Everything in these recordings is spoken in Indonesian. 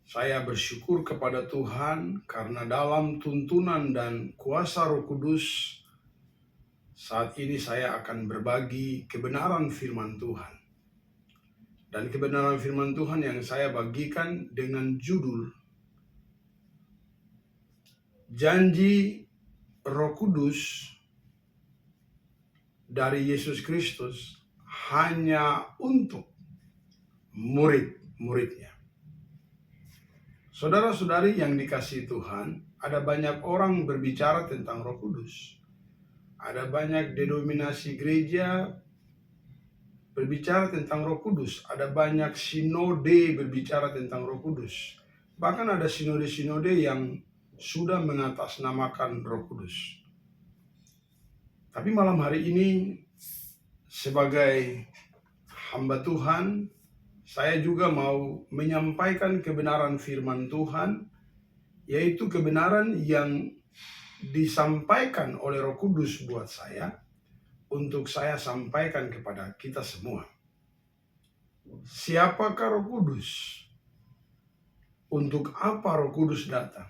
Saya bersyukur kepada Tuhan karena dalam tuntunan dan kuasa Roh Kudus, saat ini saya akan berbagi kebenaran firman Tuhan. Dan kebenaran firman Tuhan yang saya bagikan dengan judul Janji Roh Kudus dari Yesus Kristus hanya untuk murid-muridnya. Saudara-saudari yang dikasihi Tuhan, ada banyak orang berbicara tentang Roh Kudus. Ada banyak denominasi gereja berbicara tentang Roh Kudus. Ada banyak sinode berbicara tentang Roh Kudus. Bahkan ada sinode-sinode yang sudah mengatasnamakan Roh Kudus. Tapi malam hari ini, sebagai hamba Tuhan, saya juga mau menyampaikan kebenaran firman Tuhan, yaitu kebenaran yang disampaikan oleh Roh Kudus buat saya, untuk saya sampaikan kepada kita semua. Siapakah Roh Kudus? Untuk apa Roh Kudus datang?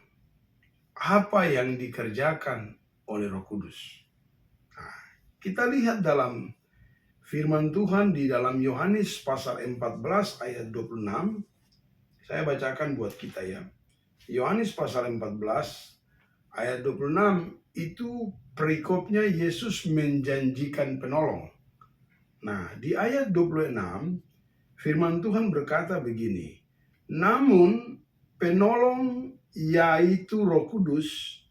Apa yang dikerjakan oleh Roh Kudus? Nah, kita lihat dalam firman Tuhan di dalam Yohanes pasal 14 ayat 26. Saya bacakan buat kita ya. Yohanes pasal 14 ayat 26 itu perikopnya Yesus menjanjikan penolong. Nah, di ayat 26 firman Tuhan berkata begini, namun penolong yaitu Roh Kudus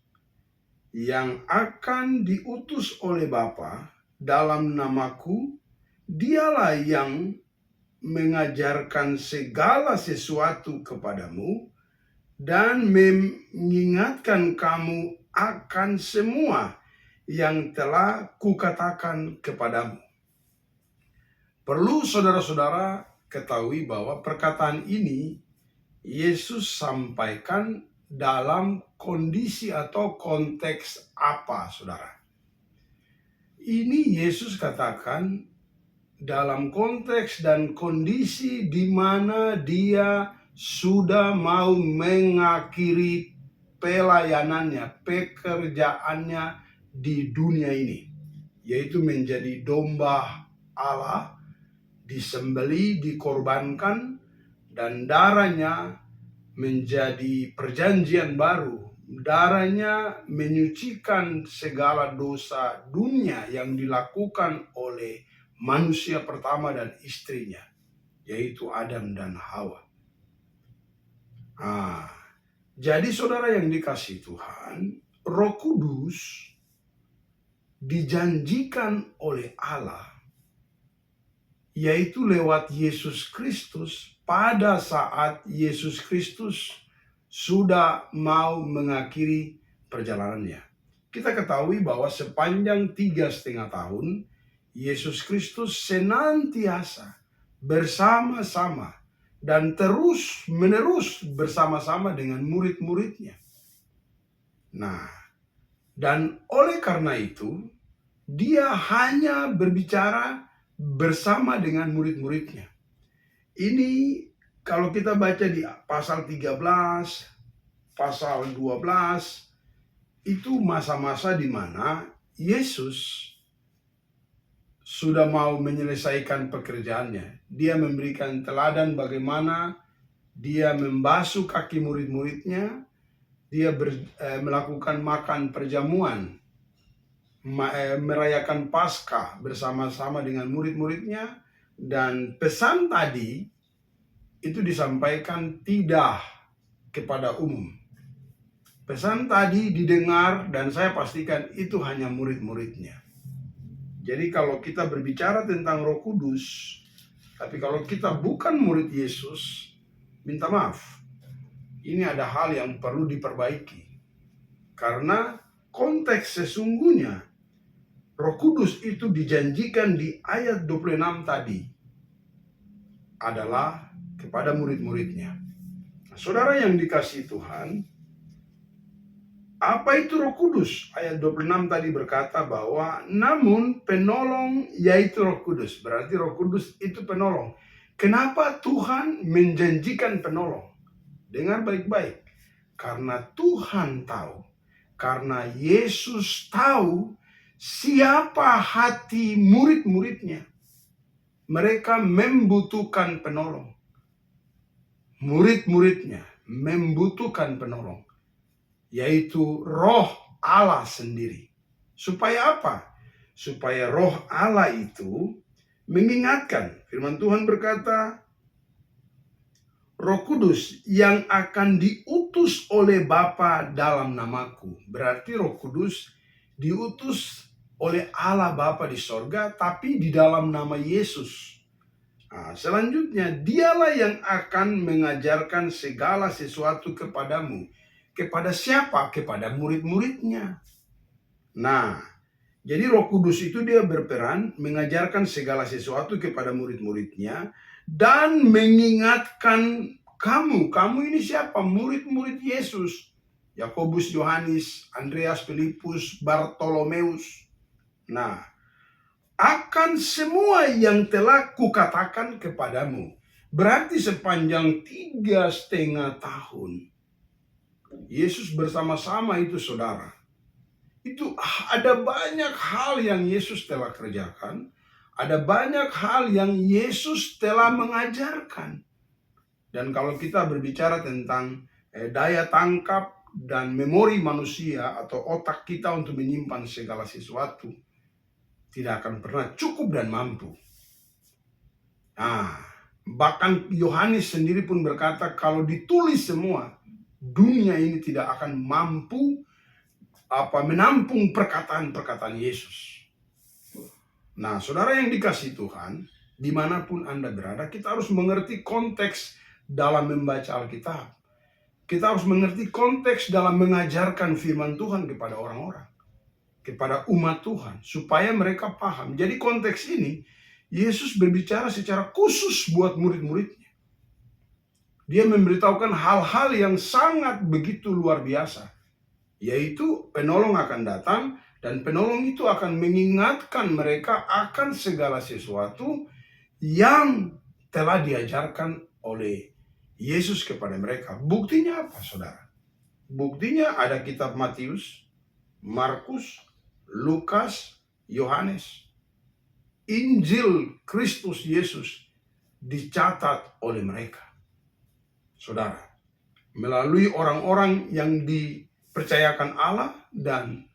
yang akan diutus oleh Bapa dalam namaku, dialah yang mengajarkan segala sesuatu kepadamu dan mengingatkan kamu akan semua yang telah kukatakan kepadamu. Perlu saudara-saudara ketahui bahwa perkataan ini Yesus sampaikan dalam kondisi atau konteks apa, saudara? Ini Yesus katakan dalam konteks dan kondisi di mana dia sudah mau mengakhiri pelayanannya, pekerjaannya di dunia ini, yaitu menjadi domba Allah, disembelih, dikorbankan, dan darahnya menjadi perjanjian baru. Darahnya menyucikan segala dosa dunia yang dilakukan oleh manusia pertama dan istrinya, yaitu Adam dan Hawa. Jadi saudara yang dikasihi Tuhan, Roh Kudus dijanjikan oleh Allah, yaitu lewat Yesus Kristus pada saat Yesus Kristus sudah mau mengakhiri perjalanannya. Kita ketahui bahwa sepanjang 3,5 tahun, Yesus Kristus senantiasa bersama-sama dan terus-menerus bersama-sama dengan murid-muridnya. Nah, dan oleh karena itu, dia hanya berbicara bersama dengan murid-muridnya. Ini kalau kita baca di pasal 13, pasal 12, itu masa-masa di mana Yesus sudah mau menyelesaikan pekerjaannya. Dia memberikan teladan bagaimana dia membasuh kaki murid-muridnya, dia melakukan makan perjamuan, merayakan Paskah bersama-sama dengan murid-muridnya, dan pesan tadi itu disampaikan tidak kepada umum. Pesan tadi didengar dan saya pastikan itu hanya murid-muridnya. Jadi kalau kita berbicara tentang Roh Kudus, tapi kalau kita bukan murid Yesus, minta maaf. Ini ada hal yang perlu diperbaiki. Karena konteks sesungguhnya Roh Kudus itu dijanjikan di ayat 26 tadi adalah kepada murid-muridnya. Nah, saudara yang dikasihi Tuhan, apa itu Roh Kudus? Ayat 26 tadi berkata bahwa namun penolong yaitu Roh Kudus. Berarti Roh Kudus itu penolong. Kenapa Tuhan menjanjikan penolong? Dengar baik-baik. Karena Tuhan tahu, karena Yesus tahu siapa hati murid-muridnya. Mereka membutuhkan penolong. Murid-muridnya membutuhkan penolong, yaitu Roh Allah sendiri. Supaya apa? Supaya Roh Allah itu mengingatkan. Firman Tuhan berkata, Roh Kudus yang akan diutus oleh Bapa dalam namaku. Berarti Roh Kudus diutus oleh Allah Bapa di sorga, tapi di dalam nama Yesus. Nah, selanjutnya, dialah yang akan mengajarkan segala sesuatu kepadamu. Kepada siapa? Kepada murid-muridnya. Nah, jadi Roh Kudus itu dia berperan mengajarkan segala sesuatu kepada murid-muridnya dan mengingatkan kamu. Kamu ini siapa? Murid-murid Yesus. Yakobus, Yohanes, Andreas, Filipus, Bartolomeus. Nah, akan semua yang telah kukatakan kepadamu. Berarti sepanjang 3,5 tahun Yesus bersama-sama itu, saudara. Itu ada banyak hal yang Yesus telah kerjakan. Ada banyak hal yang Yesus telah mengajarkan. Dan kalau kita berbicara tentang daya tangkap dan memori manusia atau otak kita untuk menyimpan segala sesuatu, tidak akan pernah cukup dan mampu. Nah, bahkan Yohanes sendiri pun berkata, kalau ditulis semua, dunia ini tidak akan mampu menampung perkataan-perkataan Yesus. Nah, saudara yang dikasihi Tuhan, dimanapun Anda berada, kita harus mengerti konteks dalam membaca Alkitab. Kita harus mengerti konteks dalam mengajarkan firman Tuhan kepada orang-orang, kepada umat Tuhan, supaya mereka paham. Jadi konteks ini, Yesus berbicara secara khusus buat murid-muridnya. Dia memberitahukan hal-hal yang sangat begitu luar biasa, yaitu penolong akan datang, dan penolong itu akan mengingatkan mereka akan segala sesuatu yang telah diajarkan oleh Yesus kepada mereka. Buktinya apa, saudara? Buktinya ada kitab Matius, Markus, Lukas, Yohanes. Injil Kristus Yesus dicatat oleh mereka. Saudara, melalui orang-orang yang dipercayakan Allah, dan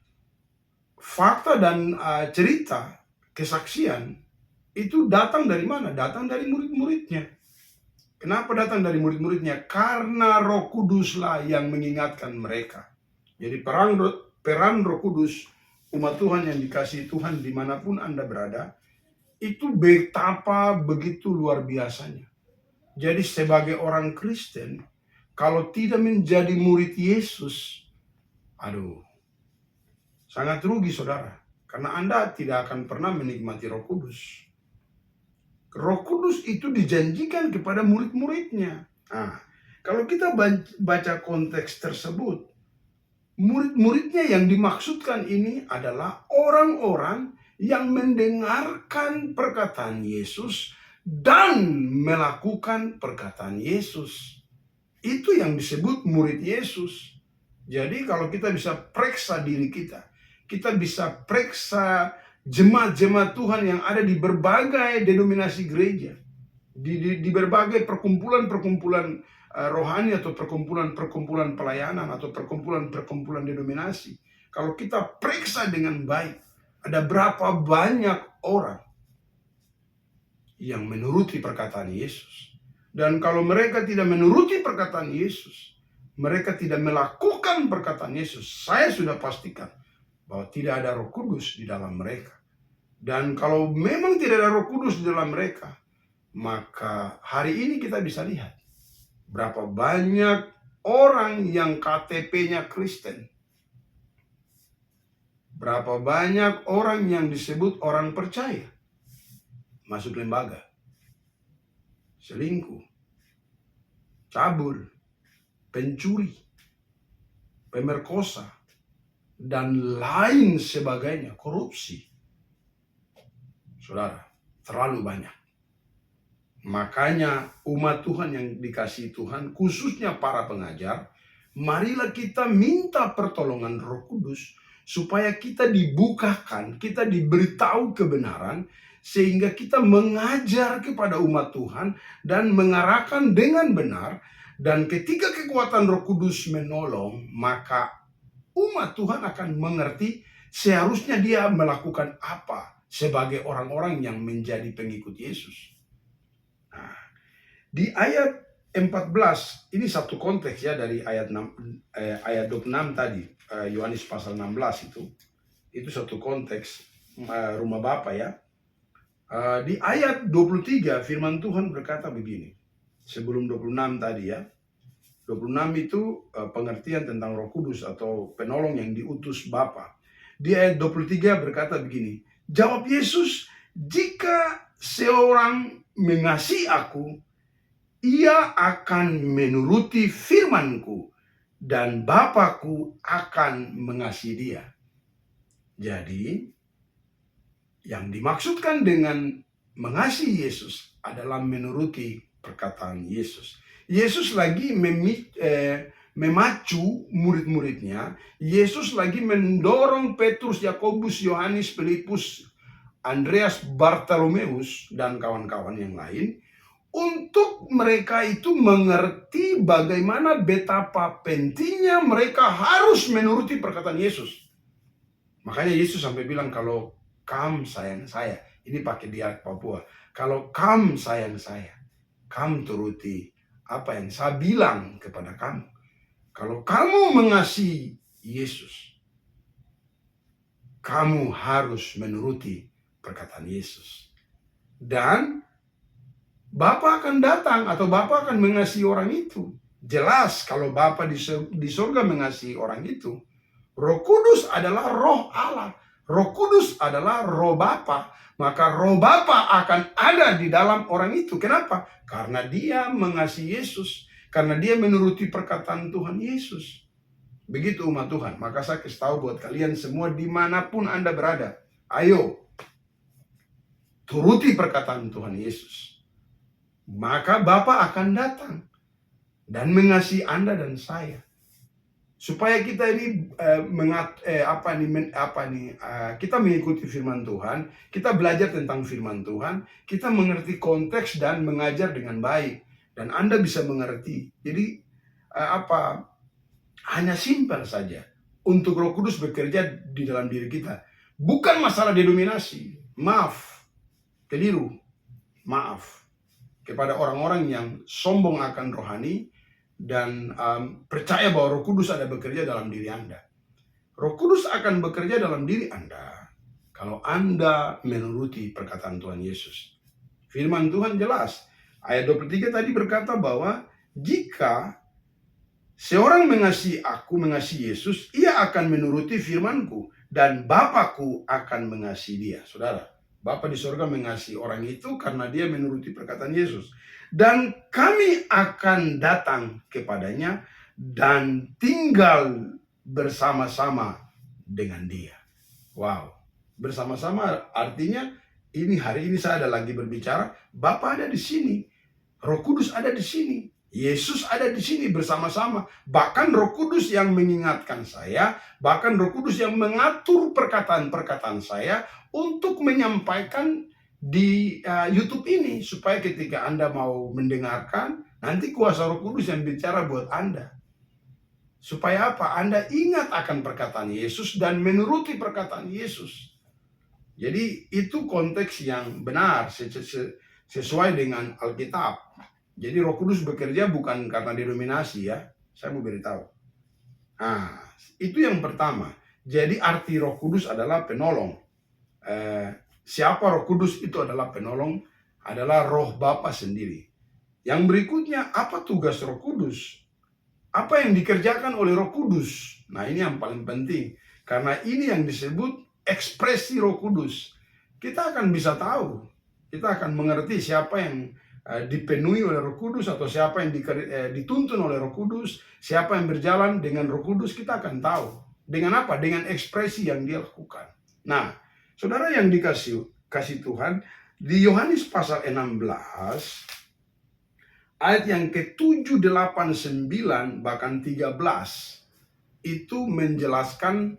fakta dan cerita, kesaksian, itu datang dari mana? Datang dari murid-muridnya. Kenapa datang dari murid-muridnya? Karena Roh Kuduslah yang mengingatkan mereka. Jadi peran Roh Kudus, umat Tuhan yang dikasihi Tuhan dimanapun Anda berada, itu betapa begitu luar biasanya. Jadi sebagai orang Kristen, kalau tidak menjadi murid Yesus, sangat rugi, saudara. Karena Anda tidak akan pernah menikmati Roh Kudus. Roh Kudus itu dijanjikan kepada murid-muridnya. Nah, kalau kita baca konteks tersebut, murid-muridnya yang dimaksudkan ini adalah orang-orang yang mendengarkan perkataan Yesus dan melakukan perkataan Yesus. Itu yang disebut murid Yesus. Jadi kalau kita bisa periksa diri kita, kita bisa periksa jemaat-jemaat Tuhan yang ada di berbagai denominasi gereja, di berbagai perkumpulan-perkumpulan rohani atau perkumpulan-perkumpulan pelayanan atau perkumpulan-perkumpulan denominasi. Kalau kita periksa dengan baik, ada berapa banyak orang yang menuruti perkataan Yesus. Dan kalau mereka tidak menuruti perkataan Yesus, mereka tidak melakukan perkataan Yesus, saya sudah pastikan bahwa tidak ada Roh Kudus di dalam mereka. Dan kalau memang tidak ada Roh Kudus di dalam mereka, maka hari ini kita bisa lihat berapa banyak orang yang KTP-nya Kristen. Berapa banyak orang yang disebut orang percaya masuk lembaga, selingkuh, cabul, pencuri, pemerkosa, dan lain sebagainya, korupsi. Saudara, terlalu banyak. Makanya umat Tuhan yang dikasihi Tuhan, khususnya para pengajar, marilah kita minta pertolongan Roh Kudus supaya kita dibukakan, kita diberitahu kebenaran, sehingga kita mengajar kepada umat Tuhan dan mengarahkan dengan benar. Dan ketika kekuatan Roh Kudus menolong, maka umat Tuhan akan mengerti seharusnya dia melakukan apa sebagai orang-orang yang menjadi pengikut Yesus. Nah, di ayat 14, ini satu konteks ya dari ayat 26 tadi, Yohanes pasal 16 itu satu konteks rumah Bapa ya. Di ayat 23 firman Tuhan berkata begini, sebelum 26 tadi ya. 26 itu pengertian tentang Roh Kudus atau penolong yang diutus Bapa. Di ayat 23 berkata begini, jawab Yesus, jika seorang mengasihi aku, ia akan menuruti firman-Ku dan Bapa-Ku akan mengasihi dia. Jadi, yang dimaksudkan dengan mengasihi Yesus adalah menuruti perkataan Yesus. Yesus lagi memacu murid-muridnya. Yesus lagi mendorong Petrus, Yakobus, Yohanes, Filipus, Andreas, Bartolomeus, dan kawan-kawan yang lain untuk mereka itu mengerti bagaimana betapa pentingnya mereka harus menuruti perkataan Yesus. Makanya Yesus sampai bilang, kalau kamu sayang saya, ini pakai dialek Papua, kalau kamu sayang saya, kamu turuti apa yang saya bilang kepada kamu. Kalau kamu mengasihi Yesus, kamu harus menuruti perkataan Yesus. Dan Bapa akan datang atau Bapa akan mengasihi orang itu. Jelas kalau Bapa di surga mengasihi orang itu. Roh Kudus adalah roh Allah. Roh Kudus adalah roh Bapa. Maka roh Bapa akan ada di dalam orang itu. Kenapa? Karena dia mengasihi Yesus. Karena dia menuruti perkataan Tuhan Yesus. Begitu umat Tuhan. Maka saya kasih tahu buat kalian semua dimanapun Anda berada. Ayo, turuti perkataan Tuhan Yesus. Maka Bapa akan datang dan mengasihi Anda dan saya. Supaya kita ini kita mengikuti firman Tuhan, kita belajar tentang firman Tuhan, kita mengerti konteks dan mengajar dengan baik, dan Anda bisa mengerti. Jadi hanya simpel saja untuk Roh Kudus bekerja di dalam diri kita. Bukan masalah denominasi. Maaf, keliru. Maaf kepada orang-orang yang sombong akan rohani dan percaya bahwa Roh Kudus ada bekerja dalam diri Anda. Roh Kudus akan bekerja dalam diri Anda kalau Anda menuruti perkataan Tuhan Yesus. Firman Tuhan jelas. Ayat 23 tadi berkata bahwa jika seorang mengasihi aku, mengasihi Yesus, ia akan menuruti firman-Ku dan Bapa-Ku akan mengasihi dia. Saudara, Bapa di surga mengasihi orang itu karena dia menuruti perkataan Yesus. Dan kami akan datang kepadanya dan tinggal bersama-sama dengan dia. Wow, bersama-sama artinya hari ini saya ada lagi berbicara, Bapa ada di sini, Roh Kudus ada di sini, Yesus ada di sini bersama-sama. Bahkan Roh Kudus yang mengingatkan saya, bahkan Roh Kudus yang mengatur perkataan-perkataan saya untuk menyampaikan di YouTube ini, supaya ketika Anda mau mendengarkan, nanti kuasa Roh Kudus yang bicara buat Anda. Supaya apa? Anda ingat akan perkataan Yesus dan menuruti perkataan Yesus. Jadi itu konteks yang benar sesuai dengan Alkitab. Jadi Roh Kudus bekerja bukan karena denominasi ya. Saya mau beritahu. Nah, itu yang pertama. Jadi arti Roh Kudus adalah penolong. Siapa Roh Kudus? Itu adalah penolong, adalah Roh Bapa sendiri. Yang berikutnya, apa tugas Roh Kudus? Apa yang dikerjakan oleh Roh Kudus? Nah, ini yang paling penting. Karena ini yang disebut ekspresi Roh Kudus. Kita akan bisa tahu, kita akan mengerti siapa yang dipenuhi oleh Roh Kudus atau siapa yang dituntun oleh Roh Kudus, siapa yang berjalan dengan Roh Kudus, kita akan tahu. Dengan apa? Dengan ekspresi yang dia lakukan. Nah, saudara yang dikasih Tuhan, Di Yohanes pasal 16, ayat yang ke-7, 8, 9, bahkan 13, itu menjelaskan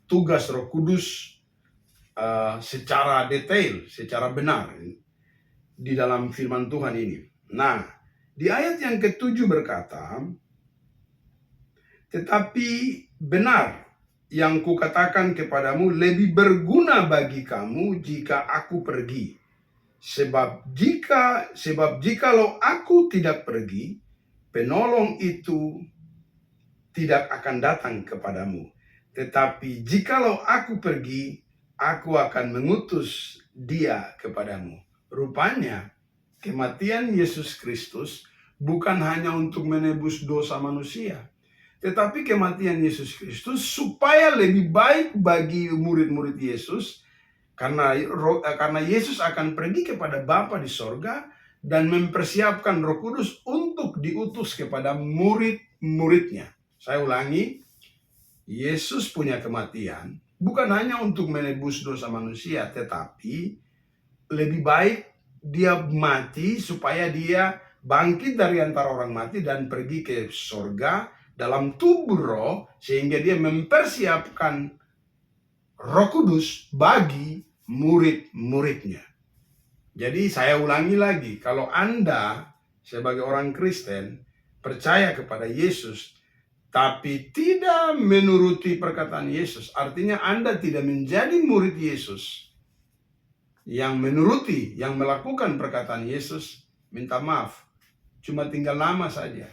tugas Roh Kudus secara detail, secara benar di dalam firman Tuhan ini. Nah, di ayat yang ke-7 berkata, tetapi benar yang kukatakan kepadamu lebih berguna bagi kamu jika aku pergi. Sebab jikalau aku tidak pergi, penolong itu tidak akan datang kepadamu. Tetapi jikalau aku pergi, aku akan mengutus dia kepadamu. Rupanya, kematian Yesus Kristus bukan hanya untuk menebus dosa manusia, tetapi kematian Yesus Kristus supaya lebih baik bagi murid-murid Yesus, karena Yesus akan pergi kepada Bapa di sorga dan mempersiapkan Roh Kudus untuk diutus kepada murid-muridnya. Saya ulangi, Yesus punya kematian bukan hanya untuk menebus dosa manusia, tetapi lebih baik dia mati supaya dia bangkit dari antara orang mati dan pergi ke sorga dalam tubuh roh, sehingga dia mempersiapkan Roh Kudus bagi murid-muridnya. Jadi saya ulangi lagi, kalau Anda sebagai orang Kristen percaya kepada Yesus tapi tidak menuruti perkataan Yesus, artinya Anda tidak menjadi murid Yesus yang menuruti, yang melakukan perkataan Yesus. Minta maaf, cuma tinggal nama saja.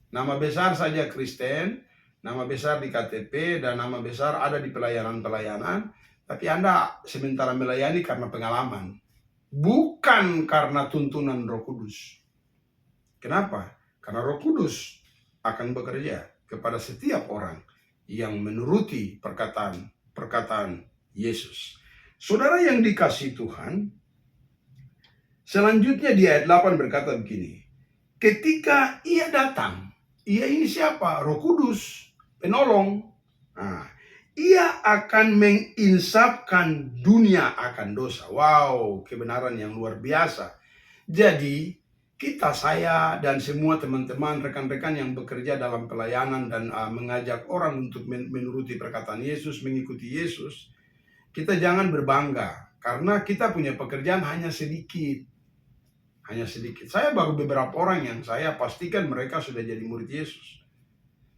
Nama besar saja Kristen, nama besar di KTP, dan nama besar ada di pelayanan-pelayanan, tapi Anda sementara melayani karena pengalaman, bukan karena tuntunan Roh Kudus. Kenapa? Karena Roh Kudus akan bekerja kepada setiap orang yang menuruti perkataan Yesus. Saudara yang dikasihi Tuhan, selanjutnya di ayat 8 berkata begini, ketika ia datang, ia ini siapa? Roh Kudus, penolong. Nah, ia akan menginsafkan dunia akan dosa. Wow, kebenaran yang luar biasa. Jadi, saya dan semua teman-teman, rekan-rekan yang bekerja dalam pelayanan dan mengajak orang untuk menuruti perkataan Yesus, mengikuti Yesus, kita jangan berbangga karena kita punya pekerjaan hanya sedikit. Hanya sedikit. Saya baru beberapa orang yang saya pastikan mereka sudah jadi murid Yesus.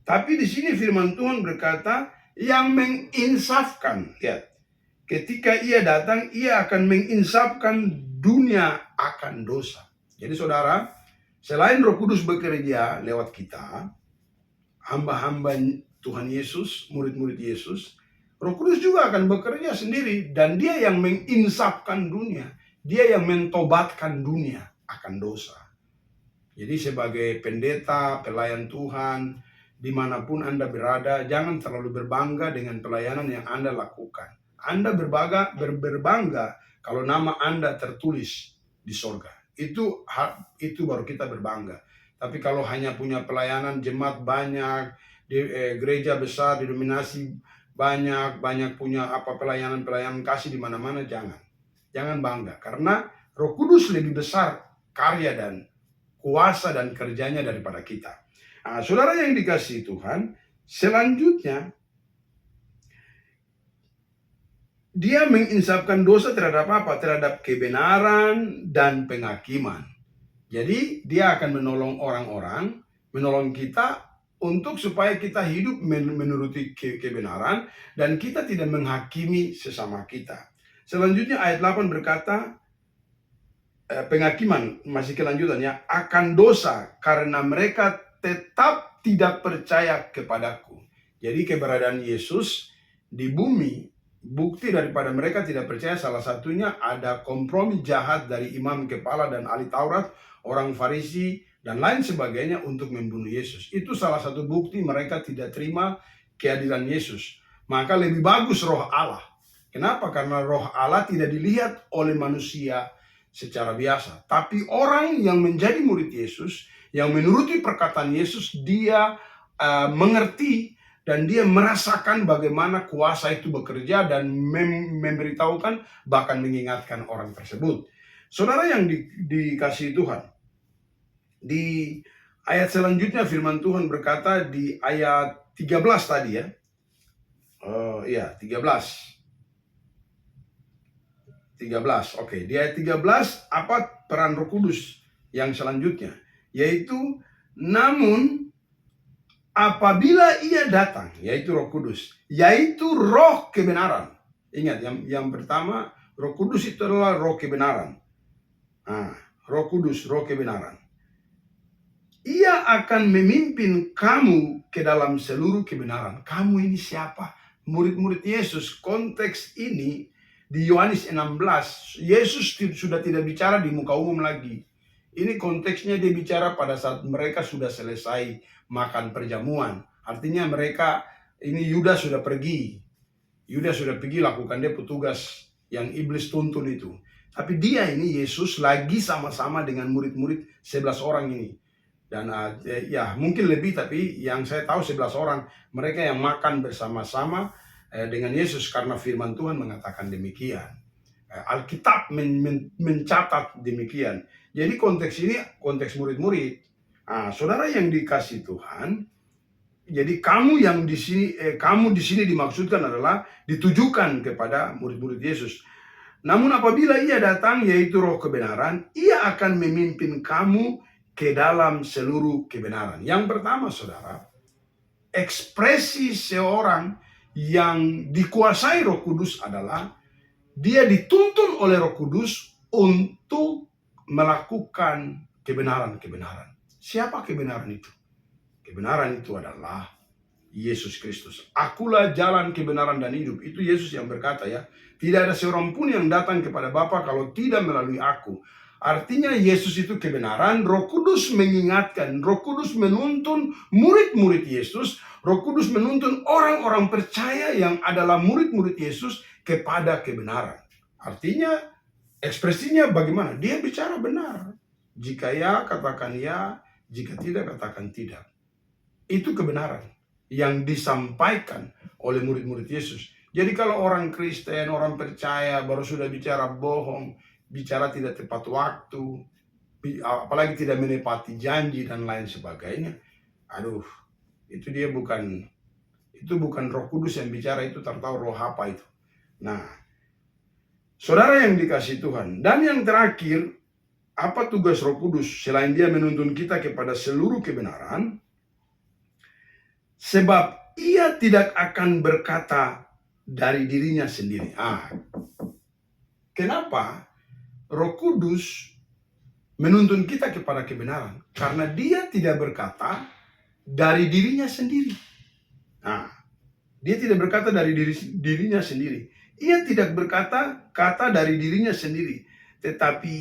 Tapi di sini firman Tuhan berkata yang menginsafkan. Lihat, ketika ia datang, ia akan menginsafkan dunia akan dosa. Jadi saudara, selain Roh Kudus bekerja lewat kita, hamba-hamba Tuhan Yesus, murid-murid Yesus, Roh Kudus juga akan bekerja sendiri, dan dia yang menginsafkan dunia, dia yang mentobatkan dunia akan dosa. Jadi sebagai pendeta, pelayan Tuhan, dimanapun Anda berada, jangan terlalu berbangga dengan pelayanan yang Anda lakukan. Anda berbangga kalau nama Anda tertulis di sorga. Itu baru kita berbangga. Tapi kalau hanya punya pelayanan, jemaat banyak, di gereja besar, denominasi banyak punya pelayanan kasih di mana-mana, jangan bangga, karena Roh Kudus lebih besar karya dan kuasa dan kerjanya daripada kita. Nah, saudara yang dikasihi Tuhan, selanjutnya dia menginsafkan dosa terhadap apa? Terhadap kebenaran dan penghakiman. Jadi dia akan menolong orang-orang, menolong kita untuk supaya kita hidup menuruti kebenaran dan kita tidak menghakimi sesama kita. Selanjutnya ayat 8 berkata, penghakiman, masih kelanjutannya, akan dosa karena mereka tetap tidak percaya kepadaku. Jadi keberadaan Yesus di bumi, bukti daripada mereka tidak percaya salah satunya ada kompromi jahat dari imam kepala dan ahli Taurat, orang Farisi dan lain sebagainya untuk membunuh Yesus. Itu salah satu bukti mereka tidak terima kehadiran Yesus. Maka lebih bagus Roh Allah. Kenapa? Karena Roh Allah tidak dilihat oleh manusia secara biasa, tapi orang yang menjadi murid Yesus, yang menuruti perkataan Yesus, dia mengerti dan dia merasakan bagaimana kuasa itu bekerja dan memberitahukan, bahkan mengingatkan orang tersebut. Saudara yang dikasihi Tuhan, di ayat selanjutnya firman Tuhan berkata di ayat 13 tadi ya. Oh iya, 13. Oke. Di ayat 13 apa peran Roh Kudus yang selanjutnya? Yaitu, namun apabila ia datang, yaitu Roh Kudus, yaitu roh kebenaran. Ingat, yang pertama, Roh Kudus itu adalah roh kebenaran. Nah, Roh Kudus, roh kebenaran. Ia akan memimpin kamu ke dalam seluruh kebenaran. Kamu ini siapa? Murid-murid Yesus. Konteks ini di Yohanes 16, Yesus sudah tidak bicara di muka umum lagi. Ini konteksnya dia bicara pada saat mereka sudah selesai makan perjamuan. Artinya mereka, ini Yudas sudah pergi. Yudas sudah pergi lakukan dia petugas yang iblis tuntun itu. Tapi dia ini, Yesus lagi sama-sama dengan murid-murid 11 orang ini. Dan ya mungkin lebih, tapi yang saya tahu 11 orang. Mereka yang makan bersama-sama dengan Yesus karena firman Tuhan mengatakan demikian. Alkitab mencatat demikian. Jadi konteks ini konteks murid-murid. Saudara yang dikasih Tuhan, jadi kamu yang di sini dimaksudkan adalah ditujukan kepada murid-murid Yesus. Namun apabila ia datang, yaitu roh kebenaran, ia akan memimpin kamu ke dalam seluruh kebenaran. Yang pertama, saudara, ekspresi seorang yang dikuasai Roh Kudus adalah dia dituntun oleh Roh Kudus untuk melakukan kebenaran-kebenaran. Siapa kebenaran itu? Kebenaran itu adalah Yesus Kristus. Akulah jalan, kebenaran, dan hidup. Itu Yesus yang berkata ya. Tidak ada seorang pun yang datang kepada Bapa kalau tidak melalui aku. Artinya Yesus itu kebenaran. Roh Kudus mengingatkan, Roh Kudus menuntun murid-murid Yesus, Roh Kudus menuntun orang-orang percaya yang adalah murid-murid Yesus kepada kebenaran. Artinya ekspresinya bagaimana? Dia bicara benar. Jika ya, katakan ya. Jika tidak, katakan tidak. Itu kebenaran yang disampaikan oleh murid-murid Yesus. Jadi kalau orang Kristen, orang percaya baru sudah bicara bohong, bicara tidak tepat waktu, apalagi tidak menepati janji dan lain sebagainya, aduh, itu bukan Roh Kudus yang bicara, itu tahu roh apa itu. Nah, saudara yang dikasih Tuhan, dan yang terakhir, apa tugas Roh Kudus selain dia menuntun kita kepada seluruh kebenaran? Sebab ia tidak akan berkata dari dirinya sendiri. Kenapa Roh Kudus menuntun kita kepada kebenaran? Karena dia tidak berkata dari dirinya sendiri. Dia tidak berkata dari dirinya sendiri. Ia tidak berkata dari dirinya sendiri. Tetapi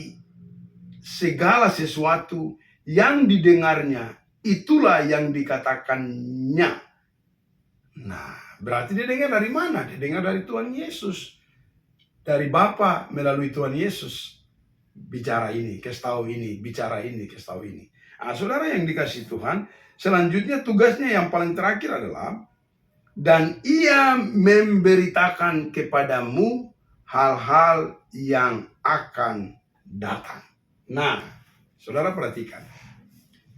segala sesuatu yang didengarnya, itulah yang dikatakannya. Nah, berarti dia dengar dari mana? Dia dengar dari Tuhan Yesus. Dari Bapa melalui Tuhan Yesus. Bicara ini, kasih tahu ini, bicara ini, kasih tahu ini. Saudara yang dikasih Tuhan, selanjutnya tugasnya yang paling terakhir adalah, dan ia memberitakan kepadamu hal-hal yang akan datang. Nah, saudara perhatikan.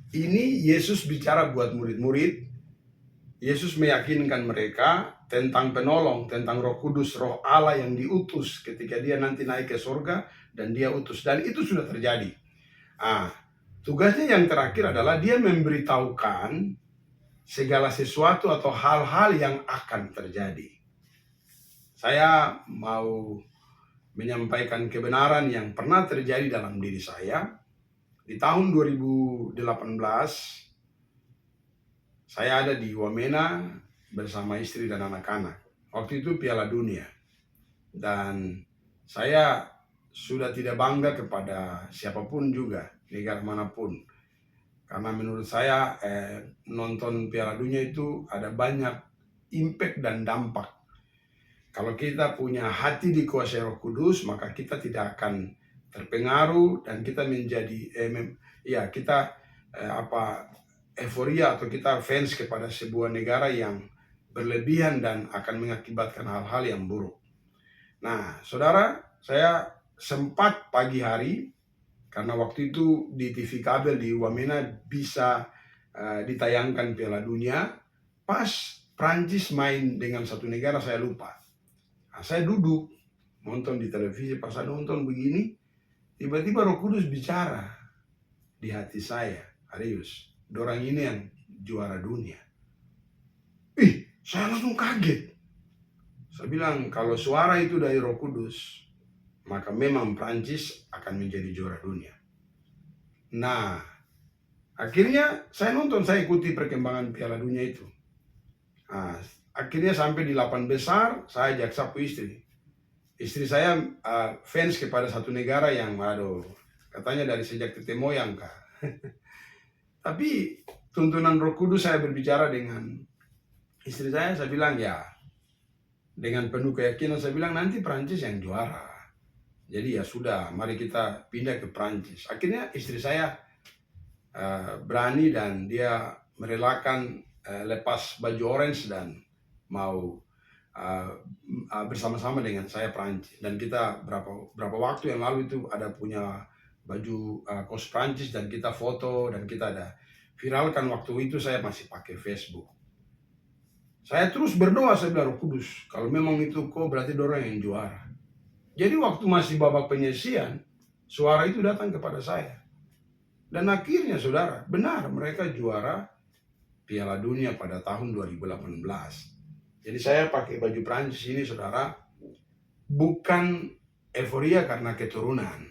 Ini Yesus bicara buat murid-murid. Yesus meyakinkan mereka tentang penolong, tentang Roh Kudus, Roh Allah yang diutus ketika dia nanti naik ke surga dan dia utus. Dan itu sudah terjadi. Tugasnya yang terakhir adalah dia memberitahukan segala sesuatu atau hal-hal yang akan terjadi. Saya mau menyampaikan kebenaran yang pernah terjadi dalam diri saya. Di tahun 2018, saya ada di Wamena bersama istri dan anak-anak. Waktu itu Piala Dunia. Dan saya sudah tidak bangga kepada siapapun juga, negara manapun. Karena menurut saya nonton Piala Dunia itu ada banyak impact dan dampak. Kalau kita punya hati dikuasai Roh Kudus, maka kita tidak akan terpengaruh dan kita menjadi euforia atau kita fans kepada sebuah negara yang berlebihan dan akan mengakibatkan hal-hal yang buruk. Nah, saudara, saya sempat pagi hari, karena waktu itu di TV kabel di Wamena bisa ditayangkan Piala Dunia, pas Prancis main dengan satu negara saya lupa. Nah, saya duduk nonton di televisi, pas saya nonton begini, tiba-tiba Roh Kudus bicara di hati saya, Arius, dorang ini yang juara dunia. Saya langsung kaget. Saya bilang, kalau suara itu dari Roh Kudus, maka memang Prancis akan menjadi juara dunia. Nah, akhirnya saya nonton, saya ikuti perkembangan Piala Dunia itu. Nah, akhirnya sampai di 8 besar, saya ajak sapu istri. Istri saya fans kepada satu negara yang, katanya dari sejak tete moyang kah. Tapi tuntunan Roh Kudus, saya berbicara dengan istri saya bilang ya, dengan penuh keyakinan saya bilang nanti Prancis yang juara. Jadi ya sudah, mari kita pindah ke Prancis. Akhirnya istri saya berani dan dia merelakan lepas baju orange dan mau bersama-sama dengan saya Prancis. Dan kita berapa waktu yang lalu itu ada punya baju kos Prancis dan kita foto dan kita ada viralkan. Waktu itu saya masih pakai Facebook. Saya terus berdoa, saya bilang, Roh Kudus, kalau memang itu kau berarti dorang yang juara. Jadi waktu masih babak penyisian, suara itu datang kepada saya. Dan akhirnya saudara, benar mereka juara Piala Dunia pada tahun 2018. Jadi saya pakai baju Prancis ini saudara, bukan euforia karena keturunan.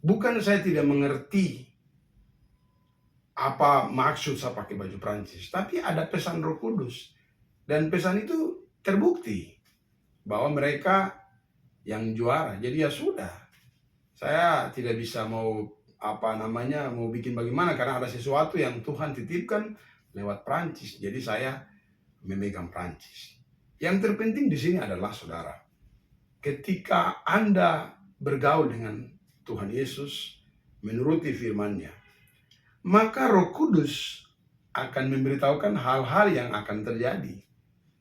Bukan saya tidak mengerti apa maksud saya pakai baju Prancis, tapi ada pesan Roh Kudus. Dan pesan itu terbukti bahwa mereka yang juara. Jadi ya sudah, saya tidak bisa mau bikin bagaimana, karena ada sesuatu yang Tuhan titipkan lewat Prancis. Jadi saya memegang Prancis. Yang terpenting di sini adalah saudara, ketika Anda bergaul dengan Tuhan Yesus, menuruti firman-Nya, maka Roh Kudus akan memberitahukan hal-hal yang akan terjadi.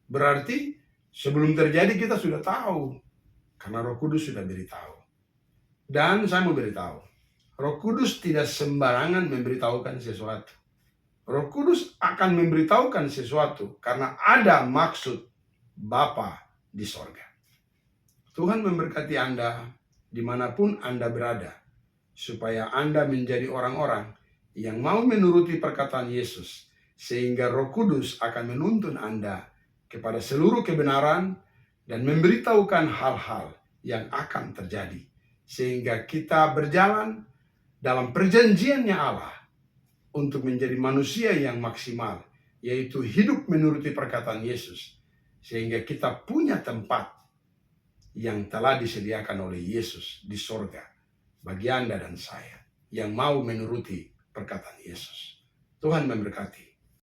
Berarti sebelum terjadi kita sudah tahu, karena Roh Kudus sudah beritahu. Dan saya mau beritahu, Roh Kudus tidak sembarangan memberitahukan sesuatu. Roh Kudus akan memberitahukan sesuatu karena ada maksud Bapa di sorga. Tuhan memberkati Anda dimanapun Anda berada, supaya Anda menjadi orang-orang yang mau menuruti perkataan Yesus, sehingga Roh Kudus akan menuntun Anda kepada seluruh kebenaran dan memberitahukan hal-hal yang akan terjadi, sehingga kita berjalan dalam perjanjiannya Allah untuk menjadi manusia yang maksimal, yaitu hidup menuruti perkataan Yesus, sehingga kita punya tempat yang telah disediakan oleh Yesus di sorga bagi Anda dan saya yang mau menuruti perkataan Yesus. Tuhan memberkati.